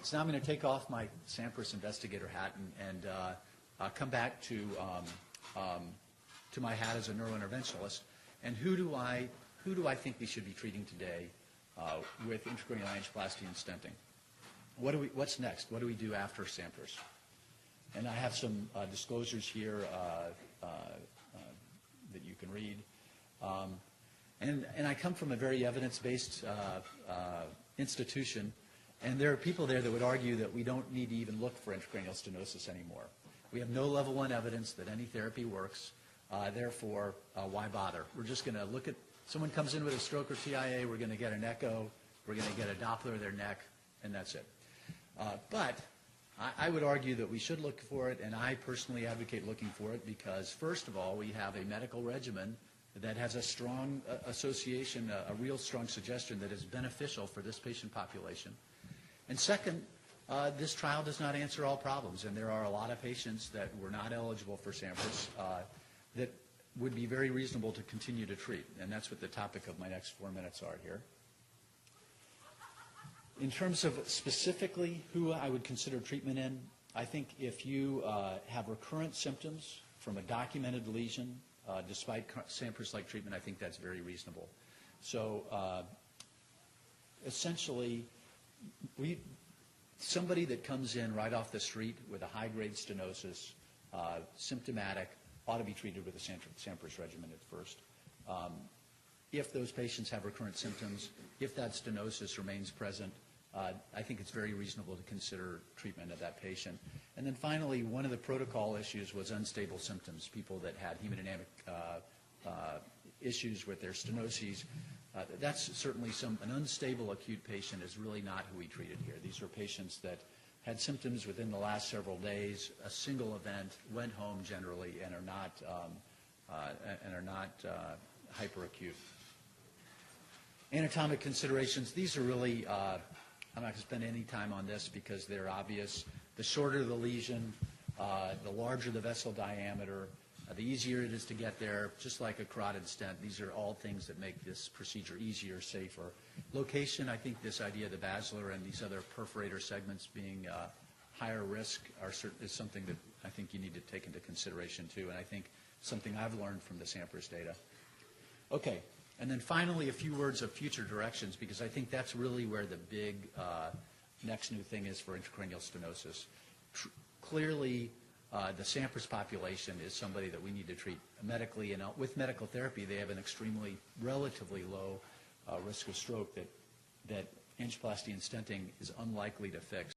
So now I'm going to take off my SAMMPRIS investigator hat and come back to my hat as a neurointerventionalist. And who do I think we should be treating today with intracranial angioplasty and stenting? What's next? What do we do after SAMMPRIS? And I have some disclosures here that you can read. And I come from a very evidence-based institution, and there are people there that would argue that we don't need to even look for intracranial stenosis anymore. We have no level 1 evidence that any therapy works, therefore, why bother? We're just going to look at, someone comes in with a stroke or TIA, we're going to get an echo, we're going to get a Doppler of their neck, and that's it. But I would argue that we should look for it, and I personally advocate looking for it because, first of all, we have a medical regimen that has a strong association, a real strong suggestion that is beneficial for this patient population. And second, this trial does not answer all problems, and there are a lot of patients that were not eligible for SAMMPRIS that would be very reasonable to continue to treat, and that's what the topic of my next 4 minutes are here. In terms of specifically who I would consider treatment in, I think if you have recurrent symptoms from a documented lesion, despite SAMMPRIS-like treatment, I think that's very reasonable. So essentially, somebody that comes in right off the street with a high-grade stenosis, symptomatic, ought to be treated with a SAMMPRIS regimen at first. If those patients have recurrent symptoms, if that stenosis remains present, I think it's very reasonable to consider treatment of that patient. And then finally, one of the protocol issues was unstable symptoms, people that had hemodynamic issues with their stenoses. That's certainly an unstable acute patient is really not who we treated here. These were patients that had symptoms within the last several days, a single event, went home generally, and are not hyperacute. Anatomic considerations, these are really, I'm not going to spend any time on this because they're obvious. The shorter the lesion, the larger the vessel diameter, the easier it is to get there, just like a carotid stent. These are all things that make this procedure easier, safer. Location, I think this idea of the basilar and these other perforator segments being higher risk is something that I think you need to take into consideration too, and I think something I've learned from the SAMMPRIS data. Okay, and then finally a few words of future directions, because I think that's really where the big next new thing is for intracranial stenosis. Clearly, the SAMMPRIS population is somebody that we need to treat medically, and with medical therapy, they have an extremely, relatively low risk of stroke that angioplasty and stenting is unlikely to fix.